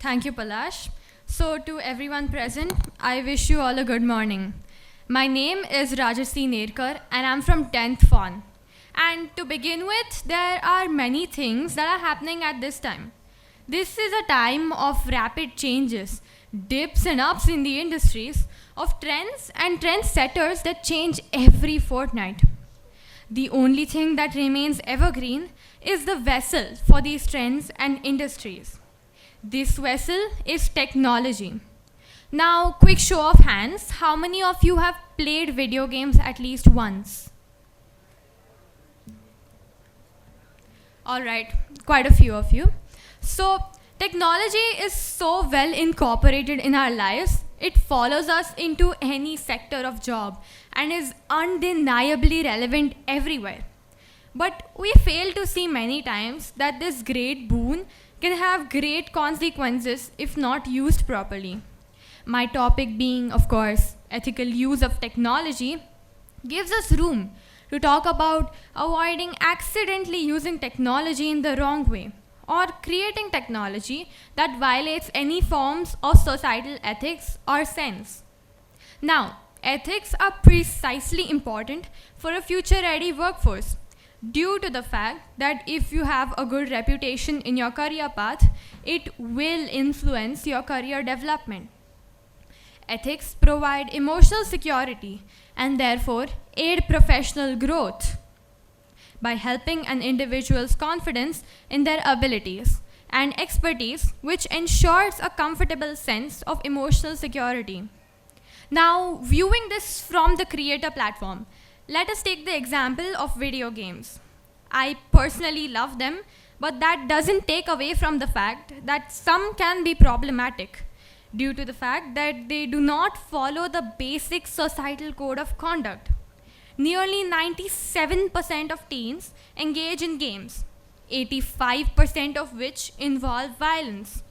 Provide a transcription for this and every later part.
Thank you, Palash. So, to everyone present, I wish you all a good morning. My name is Rajasi Nerkar, and I'm from 10th Fon. And to begin with, there are many things that are happening at this time. This is a time of rapid changes, dips and ups in the industries, of trends and trendsetters that change every fortnight. The only thing that remains evergreen is the vessel for these trends and industries. This vessel is technology. Now, quick show of hands, how many of you have played video games at least once? Alright, quite a few of you. So, technology is so well incorporated in our lives, it follows us into any sector of job and is undeniably relevant everywhere. But we fail to see many times that this great boon can have great consequences if not used properly. My topic being, of course, ethical use of technology, gives us room to talk about avoiding accidentally using technology in the wrong way or creating technology that violates any forms of societal ethics or sense. Now, ethics are precisely important for a future-ready workforce due to the fact that if you have a good reputation in your career path, it will influence your career development. Ethics provide emotional security and therefore aid professional growth by helping an individual's confidence in their abilities and expertise, which ensures a comfortable sense of emotional security. Now, viewing this from the creator platform, let us take the example of video games. I personally love them, but that doesn't take away from the fact that some can be problematic due to the fact that they do not follow the basic societal code of conduct. Nearly 97% of teens engage in games, 85% of which involve violence.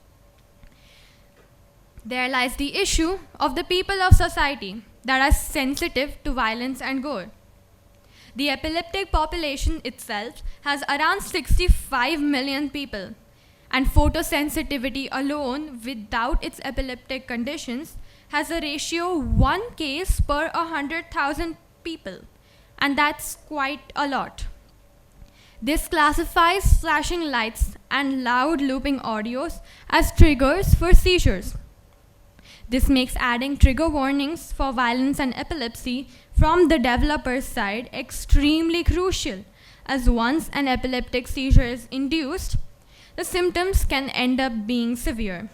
There lies the issue of the people of society that are sensitive to violence and gore. The epileptic population itself has around 65 million people, and photosensitivity alone without its epileptic conditions has a ratio 1 case per 100,000 people, and that's quite a lot. This classifies flashing lights and loud looping audios as triggers for seizures. This makes adding trigger warnings for violence and epilepsy from the developer's side extremely crucial, as once an epileptic seizure is induced, the symptoms can end up being severe.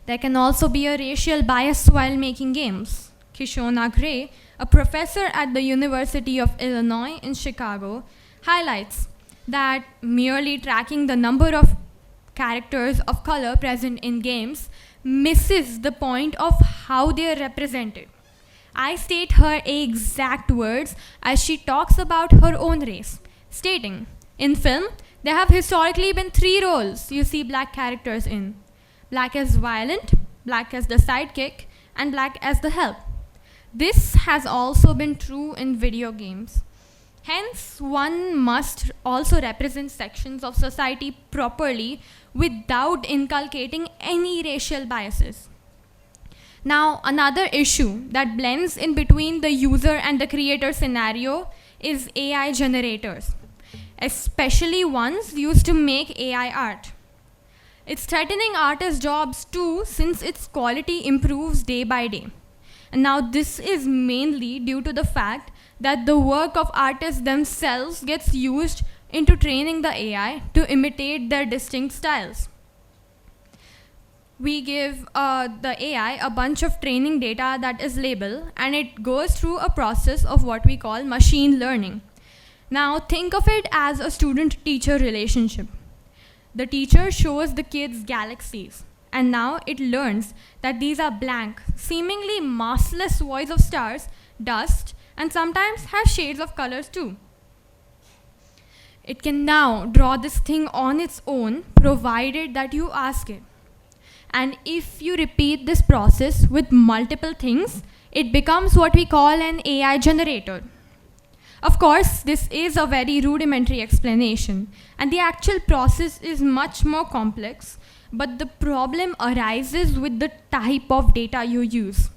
There can also be a racial bias while making games. Kishona Gray, a professor at the University of Illinois in Chicago, highlights that merely tracking the number of characters of color present in games misses the point of how they are represented. I state her exact words as she talks about her own race, stating, in film, there have historically been 3 roles you see black characters in. Black as violent, black as the sidekick, and black as the help. This has also been true in video games. Hence, one must also represent sections of society properly without inculcating any racial biases. Now, another issue that blends in between the user and the creator scenario is AI generators, especially ones used to make AI art. It's threatening artists' jobs too, since its quality improves day by day. And now this is mainly due to the fact that the work of artists themselves gets used into training the AI to imitate their distinct styles. We give the AI a bunch of training data that is labeled, and it goes through a process of what we call machine learning. Now think of it as a student-teacher relationship. The teacher shows the kids galaxies, and now it learns that these are blank, seemingly massless voids of stars, dust, and sometimes have shades of colors too. It can now draw this thing on its own, provided that you ask it. And if you repeat this process with multiple things, it becomes what we call an AI generator. Of course, this is a very rudimentary explanation, and the actual process is much more complex, but the problem arises with the type of data you use.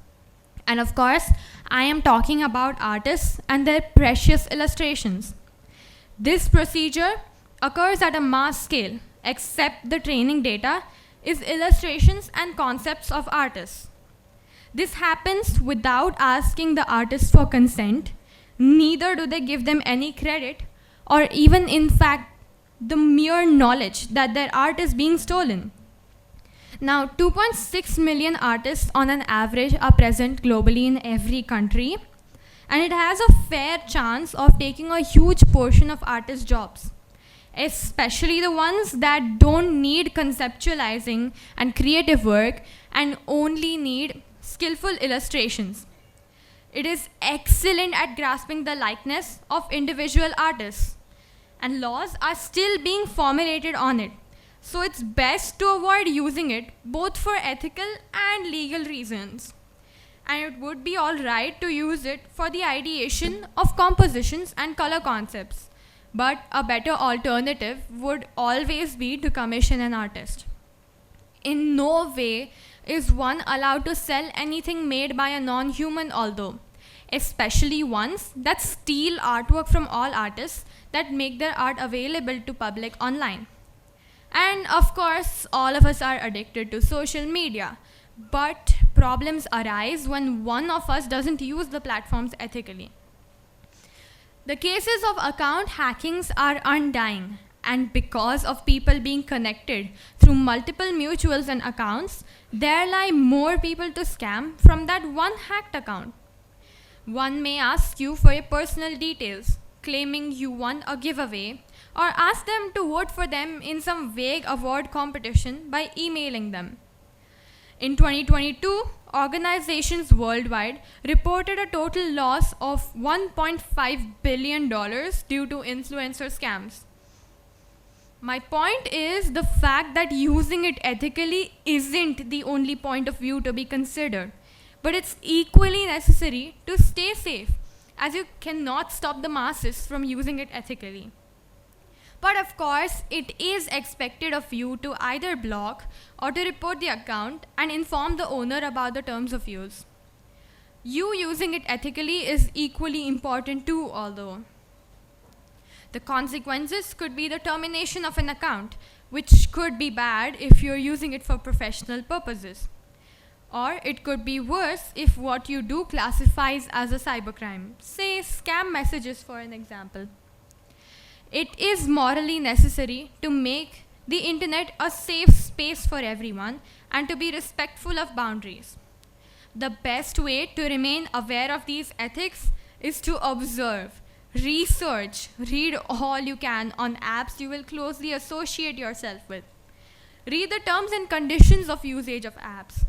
And of course, I am talking about artists and their precious illustrations. This procedure occurs at a mass scale, except the training data is illustrations and concepts of artists. This happens without asking the artist for consent, neither do they give them any credit, or even in fact the mere knowledge that their art is being stolen. Now, 2.6 million artists on an average are present globally in every country, and it has a fair chance of taking a huge portion of artists' jobs, especially the ones that don't need conceptualizing and creative work and only need skillful illustrations. It is excellent at grasping the likeness of individual artists, and laws are still being formulated on it. So it's best to avoid using it both for ethical and legal reasons. And it would be alright to use it for the ideation of compositions and color concepts. But a better alternative would always be to commission an artist. In no way is one allowed to sell anything made by a non-human, although, especially ones that steal artwork from all artists that make their art available to public online. And of course, all of us are addicted to social media, but problems arise when one of us doesn't use the platforms ethically. The cases of account hackings are undying, and because of people being connected through multiple mutuals and accounts, there lie more people to scam from that one hacked account. One may ask you for your personal details, claiming you won a giveaway, or ask them to vote for them in some vague award competition by emailing them. In 2022, organizations worldwide reported a total loss of $1.5 billion due to influencer scams. My point is the fact that using it ethically isn't the only point of view to be considered, but it's equally necessary to stay safe, as you cannot stop the masses from using it ethically. But of course, it is expected of you to either block or to report the account and inform the owner about the terms of use. You using it ethically is equally important too, although. The consequences could be the termination of an account, which could be bad if you're using it for professional purposes. Or it could be worse if what you do classifies as a cybercrime, say scam messages for an example. It is morally necessary to make the internet a safe space for everyone and to be respectful of boundaries. The best way to remain aware of these ethics is to observe, research, read all you can on apps you will closely associate yourself with. Read the terms and conditions of usage of apps.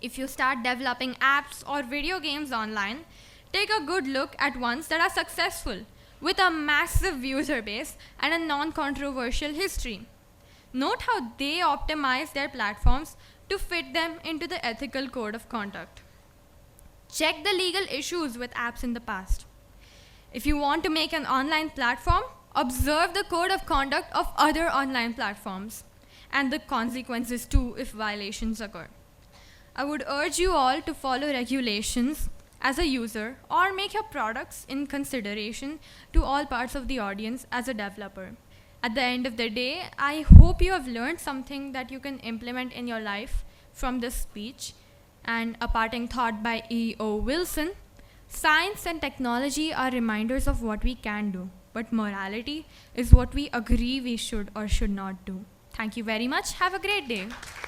If you start developing apps or video games online, take a good look at ones that are successful, with a massive user base and a non-controversial history. Note how they optimize their platforms to fit them into the ethical code of conduct. Check the legal issues with apps in the past. If you want to make an online platform, observe the code of conduct of other online platforms and the consequences too if violations occur. I would urge you all to follow regulations as a user or make your products in consideration to all parts of the audience as a developer. At the end of the day, I hope you have learned something that you can implement in your life from this speech. And a parting thought by E.O. Wilson: science and technology are reminders of what we can do, but morality is what we agree we should or should not do. Thank you very much. Have a great day.